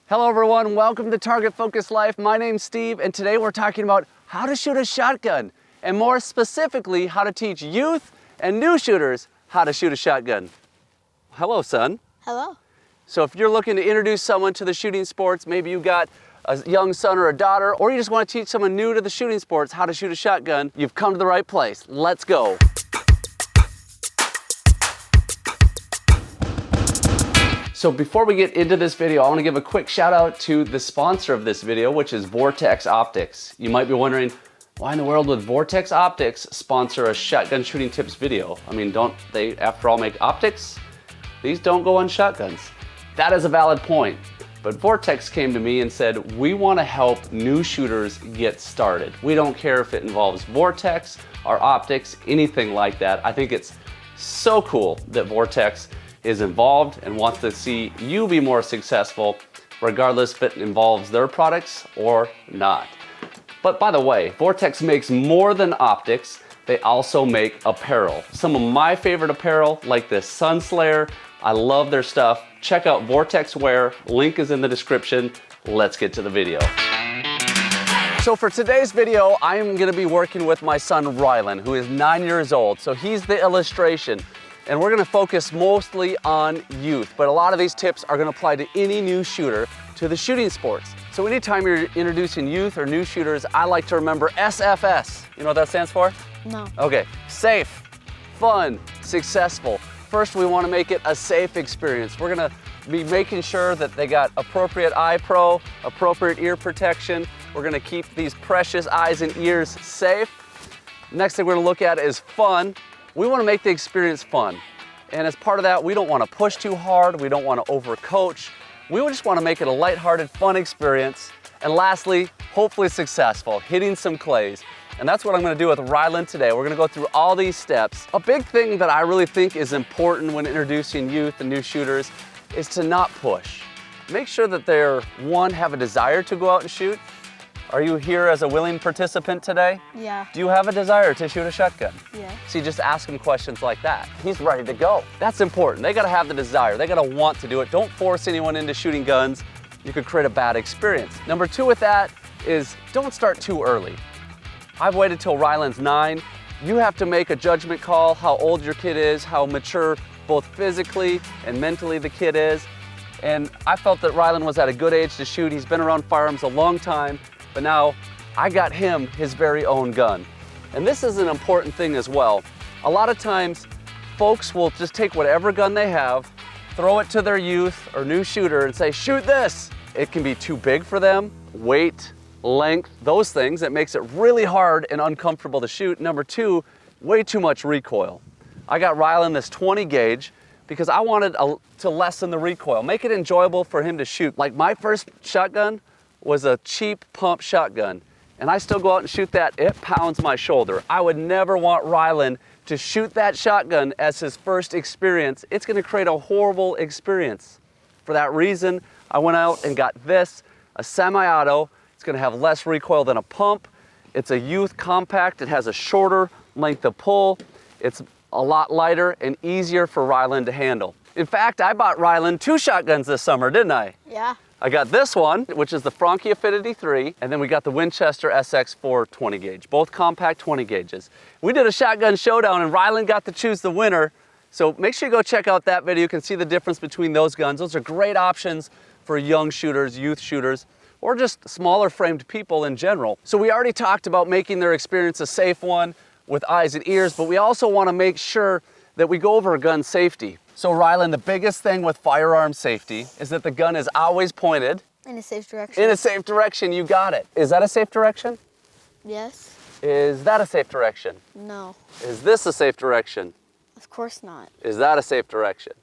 Hello everyone, welcome to Target Focus Life. My name's Steve, and today we're talking about how to shoot a shotgun, and more specifically, how to teach youth and new shooters how to shoot a shotgun. Hello, son. Hello. So if you're looking to introduce someone to the shooting sports, maybe you've got a young son or a daughter, or you just want to teach someone new to the shooting sports how to shoot a shotgun, you've come to the right place. Let's go. So before we get into this video, I want to give a quick shout out to the sponsor of this video, which is Vortex Optics. You might be wondering, why in the world would Vortex Optics sponsor a shotgun shooting tips video? I mean, don't they, after all, make optics? These don't go on shotguns. That is a valid point. But Vortex came to me and said, we want to help new shooters get started. We don't care if it involves Vortex or optics, anything like that. I think it's so cool that Vortex is involved and wants to see you be more successful, regardless if it involves their products or not. But by the way, Vortex makes more than optics. They also make apparel. Some of my favorite apparel, like this Sun Slayer, I love their stuff. Check out Vortex Wear, link is in the description. Let's get to the video. So for today's video, I'm gonna be working with my son Rylan, who is 9 years old. So he's the illustration. And we're gonna focus mostly on youth, but a lot of these tips are gonna apply to any new shooter to the shooting sports. So anytime you're introducing youth or new shooters, I like to remember SFS. You know what that stands for? No. Okay, safe, fun, successful. First, we wanna make it a safe experience. We're gonna be making sure that they got appropriate eye pro, appropriate ear protection. We're gonna keep these precious eyes and ears safe. Next thing we're gonna look at is fun. We want to make the experience fun. And as part of that, we don't want to push too hard. We don't want to overcoach. We just want to make it a lighthearted, fun experience. And lastly, hopefully successful, hitting some clays. And that's what I'm going to do with Rylan today. We're going to go through all these steps. A big thing that I really think is important when introducing youth and new shooters is to not push. Make sure that they're, one, have a desire to go out and shoot. Are you here as a willing participant today? Yeah. Do you have a desire to shoot a shotgun? Yeah. So you just ask him questions like that. He's ready to go. That's important. They gotta have the desire. They gotta want to do it. Don't force anyone into shooting guns. You could create a bad experience. Number two with that is don't start too early. I've waited till Rylan's 9. You have to make a judgment call how old your kid is, how mature both physically and mentally the kid is. And I felt that Rylan was at a good age to shoot. He's been around firearms a long time. But now I got him his very own gun. And this is an important thing as well. A lot of times folks will just take whatever gun they have, throw it to their youth or new shooter and say, shoot this. It can be too big for them, weight, length, those things. It makes it really hard and uncomfortable to shoot. Number two, way too much recoil. I got Rylan this 20 gauge because I wanted to lessen the recoil, make it enjoyable for him to shoot. Like my first shotgun was a cheap pump shotgun, and I still go out and shoot that. It pounds my shoulder. I would never want Rylan to shoot that shotgun as his first experience. It's gonna create a horrible experience. For that reason, I went out and got this, a semi-auto. It's gonna have less recoil than a pump. It's a youth compact. It has a shorter length of pull. It's a lot lighter and easier for Rylan to handle. In fact, I bought Rylan 2 shotguns this summer, didn't I? Yeah. I got this one, which is the Franchi Affinity 3, and then we got the Winchester SX4 20 gauge, both compact 20 gauges. We did a shotgun showdown and Rylan got to choose the winner. So make sure you go check out that video. You can see the difference between those guns. Those are great options for young shooters, youth shooters, or just smaller framed people in general. So we already talked about making their experience a safe one with eyes and ears, but we also want to make sure that we go over gun safety. So Rylan, the biggest thing with firearm safety is that the gun is always pointed in a safe direction. In a safe direction, you got it. Is that a safe direction? Yes. Is that a safe direction? No. Is this a safe direction? Of course not. Is that a safe direction?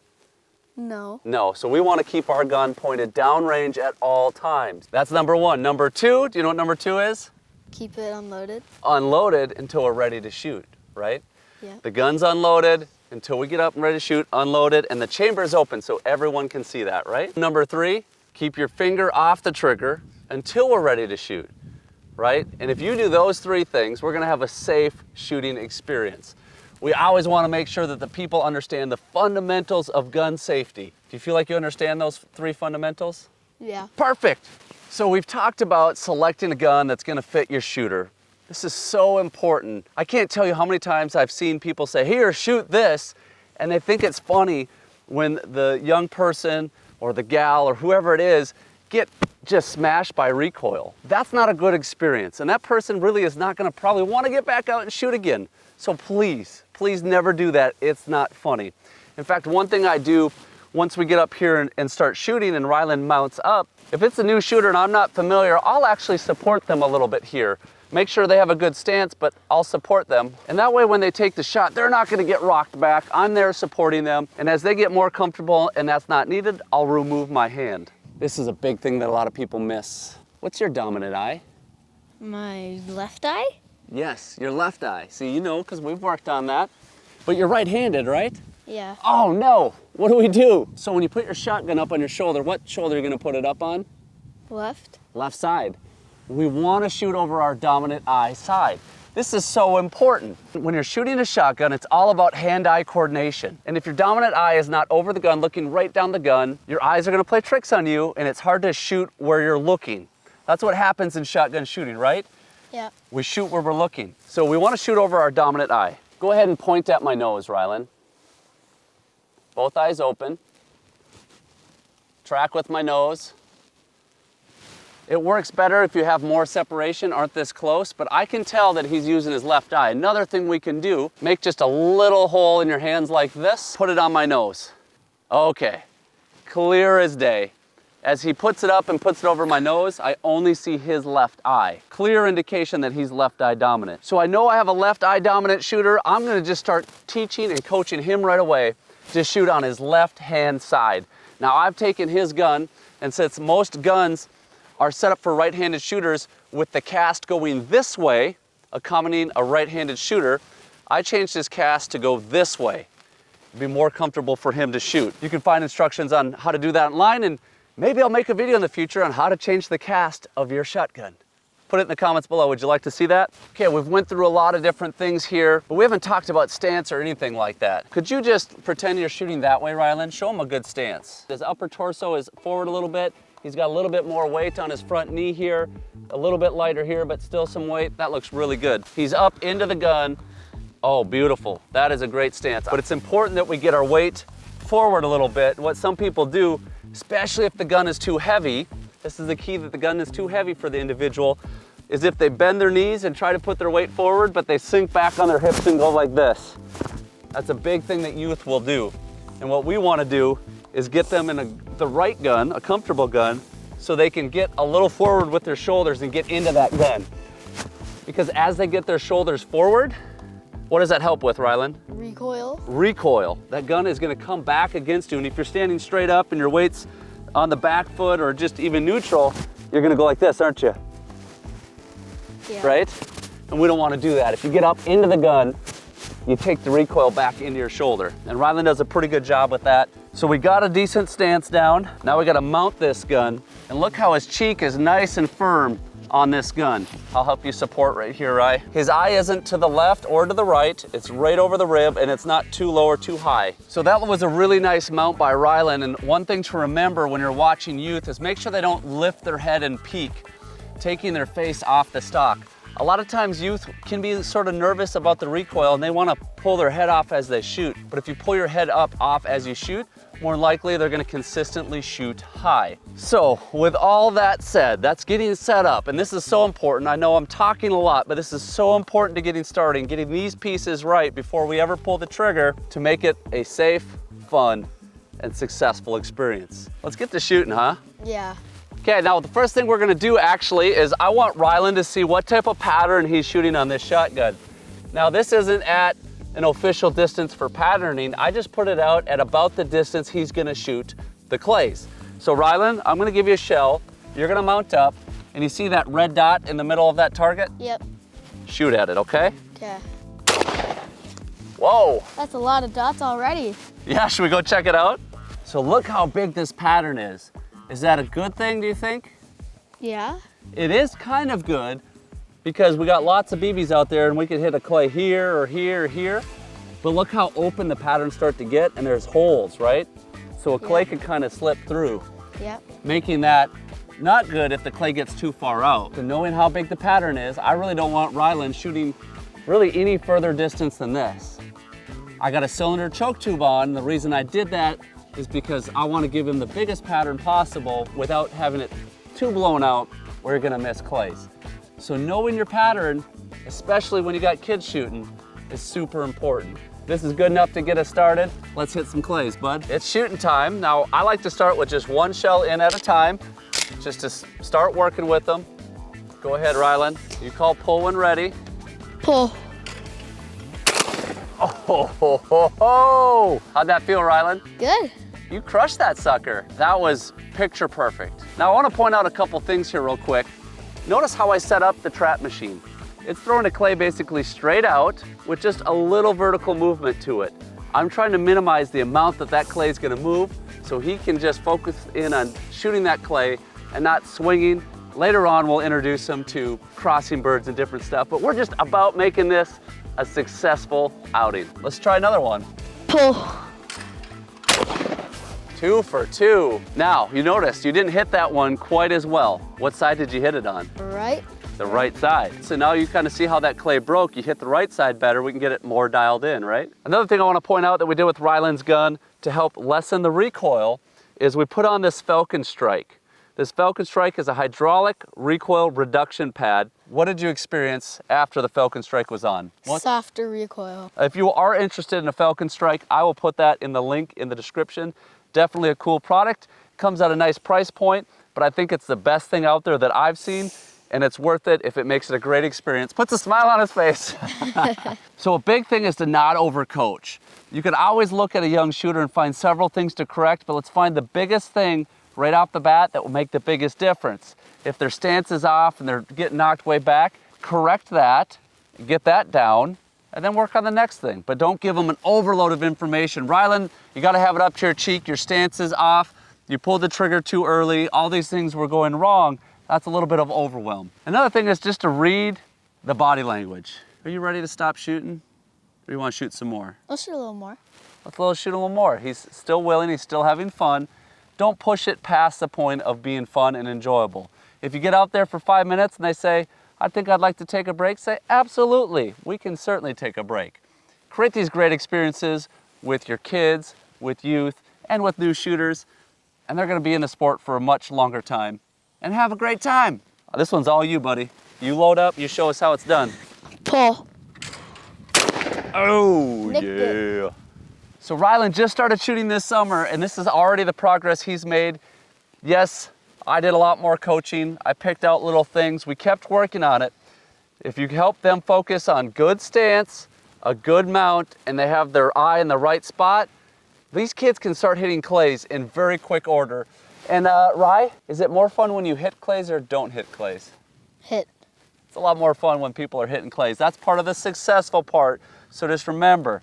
No. No, so we want to keep our gun pointed downrange at all times. That's number one. Number two, do you know what number 2 is? Keep it unloaded. Unloaded until we're ready to shoot, right? Yeah. The gun's unloaded until we get up and ready to shoot, unloaded, and the chamber is open so everyone can see that, right? Number 3, keep your finger off the trigger until we're ready to shoot, right? And if you do those 3 things, we're gonna have a safe shooting experience. We always wanna make sure that the people understand the fundamentals of gun safety. Do you feel like you understand those 3 fundamentals? Yeah. Perfect. So we've talked about selecting a gun that's gonna fit your shooter. This is so important. I can't tell you how many times I've seen people say, here, shoot this, and they think it's funny when the young person or the gal or whoever it is get just smashed by recoil. That's not a good experience, and that person really is not gonna probably wanna get back out and shoot again. So please, please never do that. It's not funny. In fact, one thing I do once we get up here and start shooting and Ryland mounts up, if it's a new shooter and I'm not familiar, I'll actually support them a little bit here. Make sure they have a good stance, but I'll support them. And that way when they take the shot, they're not gonna get rocked back. I'm there supporting them. And as they get more comfortable and that's not needed, I'll remove my hand. This is a big thing that a lot of people miss. What's your dominant eye? My left eye? Yes, your left eye. See, you know, because we've worked on that. But you're right-handed, right? Yeah. Oh no, what do we do? So when you put your shotgun up on your shoulder, what shoulder are you gonna put it up on? Left? Left side. We wanna shoot over our dominant eye side. This is so important. When you're shooting a shotgun, it's all about hand-eye coordination. And if your dominant eye is not over the gun, looking right down the gun, your eyes are gonna play tricks on you and it's hard to shoot where you're looking. That's what happens in shotgun shooting, right? Yeah. We shoot where we're looking. So we wanna shoot over our dominant eye. Go ahead and point at my nose, Ryland. Both eyes open. Track with my nose. It works better if you have more separation, aren't this close, but I can tell that he's using his left eye. Another thing we can do, make just a little hole in your hands like this, put it on my nose. Okay, clear as day. As he puts it up and puts it over my nose, I only see his left eye. Clear indication that he's left eye dominant. So I know I have a left eye dominant shooter. I'm gonna just start teaching and coaching him right away to shoot on his left hand side. Now I've taken his gun, and since most guns are set up for right-handed shooters with the cast going this way, accompanying a right-handed shooter, I changed his cast to go this way. It'd be more comfortable for him to shoot. You can find instructions on how to do that online, and maybe I'll make a video in the future on how to change the cast of your shotgun. Put it in the comments below. Would you like to see that? Okay, we've went through a lot of different things here, but we haven't talked about stance or anything like that. Could you just pretend you're shooting that way, Ryland? Show him a good stance. His upper torso is forward a little bit. He's got a little bit more weight on his front knee here, a little bit lighter here, but still some weight. That looks really good. He's up into the gun. Oh, beautiful. That is a great stance. But it's important that we get our weight forward a little bit. What some people do, especially if the gun is too heavy, this is the key, that the gun is too heavy for the individual, is if they bend their knees and try to put their weight forward, but they sink back on their hips and go like this. That's a big thing that youth will do. And what we want to do is get them in the right gun, a comfortable gun, so they can get a little forward with their shoulders and get into that gun. Because as they get their shoulders forward, what does that help with, Ryland? Recoil. Recoil. That gun is going to come back against you, and if you're standing straight up and your weight's on the back foot or just even neutral, you're going to go like this, aren't you? Yeah. Right? And we don't want to do that. If you get up into the gun, you take the recoil back into your shoulder. And Ryland does a pretty good job with that. So we got a decent stance down. Now we got to mount this gun. And look how his cheek is nice and firm on this gun. I'll help you support right here, Rye. His eye isn't to the left or to the right. It's right over the rib, and it's not too low or too high. So that was a really nice mount by Ryland. And one thing to remember when you're watching youth is make sure they don't lift their head and peek, taking their face off the stock. A lot of times youth can be sort of nervous about the recoil and they want to pull their head off as they shoot. But if you pull your head up off as you shoot, more likely they're going to consistently shoot high. So with all that said, that's getting set up, and this is so important. I know I'm talking a lot, but this is so important to getting started and getting these pieces right before we ever pull the trigger to make it a safe, fun, and successful experience. Let's get to shooting, huh? Yeah. Okay, now the first thing we're gonna do actually is I want Ryland to see what type of pattern he's shooting on this shotgun. Now this isn't at an official distance for patterning. I just put it out at about the distance he's gonna shoot the clays. So Ryland, I'm gonna give you a shell. You're gonna mount up, and you see that red dot in the middle of that target? Yep. Shoot at it, okay? Okay. Whoa. That's a lot of dots already. Yeah, should we go check it out? So look how big this pattern is. Is that a good thing, do you think? Yeah. It is kind of good because we got lots of BBs out there and we could hit a clay here or here or here. But look how open the patterns start to get, and there's holes, right? So a clay could kind of slip through. Yep. making that not good if the clay gets too far out. So knowing how big the pattern is, I really don't want Ryland shooting really any further distance than this. I got a cylinder choke tube on. The reason I did that is because I want to give him the biggest pattern possible without having it too blown out where you're gonna miss clays. So knowing your pattern, especially when you got kids shooting, is super important. This is good enough to get us started. Let's hit some clays, bud. It's shooting time. Now, I like to start with just one shell in at a time, just to start working with them. Go ahead, Ryland. You call pull when ready. Pull. Oh, ho, ho, ho, ho. How'd that feel, Ryland? Good. You crushed that sucker. That was picture perfect. Now, I want to point out a couple things here real quick. Notice how I set up the trap machine. It's throwing the clay basically straight out with just a little vertical movement to it. I'm trying to minimize the amount that clay is gonna move so he can just focus in on shooting that clay and not swinging. Later on, we'll introduce him to crossing birds and different stuff, but we're just about making this a successful outing. Let's try another one. Pull. 2 for 2. Now, you noticed you didn't hit that one quite as well. What side did you hit it on? Right. The right side. So now you kind of see how that clay broke. You hit the right side better, we can get it more dialed in, right? Another thing I want to point out that we did with Ryland's gun to help lessen the recoil is we put on this Falcon Strike. This Falcon Strike is a hydraulic recoil reduction pad. What did you experience after the Falcon Strike was on? Softer recoil. If you are interested in a Falcon Strike, I will put that in the link in the description. Definitely a cool product. Comes at a nice price point, but I think it's the best thing out there that I've seen. And it's worth it if it makes it a great experience. Puts a smile on his face. So a big thing is to not overcoach. You can always look at a young shooter and find several things to correct, but let's find the biggest thing right off the bat that will make the biggest difference. If their stance is off and they're getting knocked way back, correct that, get that down, and then work on the next thing. But don't give them an overload of information. Ryland, you gotta have it up to your cheek, your stance is off, you pulled the trigger too early, all these things were going wrong. That's a little bit of overwhelm. Another thing is just to read the body language. Are you ready to stop shooting? Or you want to shoot some more? Let's shoot a little more. Let's shoot a little more. He's still willing, he's still having fun. Don't push it past the point of being fun and enjoyable. If you get out there for 5 minutes and they say, I think I'd like to take a break, say, absolutely, we can certainly take a break. Create these great experiences with your kids, with youth, and with new shooters, and they're gonna be in the sport for a much longer time. And have a great time. This one's all you, buddy. You load up, you show us how it's done. Pull. Oh, Nicked yeah. it. So Ryland just started shooting this summer, and this is already the progress he's made. Yes, I did a lot more coaching. I picked out little things. We kept working on it. If you help them focus on good stance, a good mount, and they have their eye in the right spot, these kids can start hitting clays in very quick order. And Rye, is it more fun when you hit clays or don't hit clays? Hit. It's a lot more fun when people are hitting clays. That's part of the successful part. So just remember,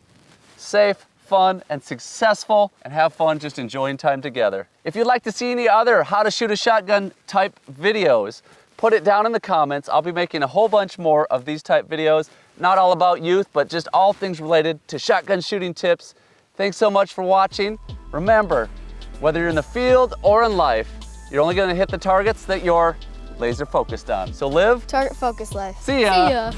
safe, fun, and successful, and have fun just enjoying time together. If you'd like to see any other how to shoot a shotgun type videos, put it down in the comments. I'll be making a whole bunch more of these type videos. Not all about youth, but just all things related to shotgun shooting tips. Thanks so much for watching. Remember, whether you're in the field or in life, you're only gonna hit the targets that you're laser focused on. So live. Target focus life. See ya. See ya.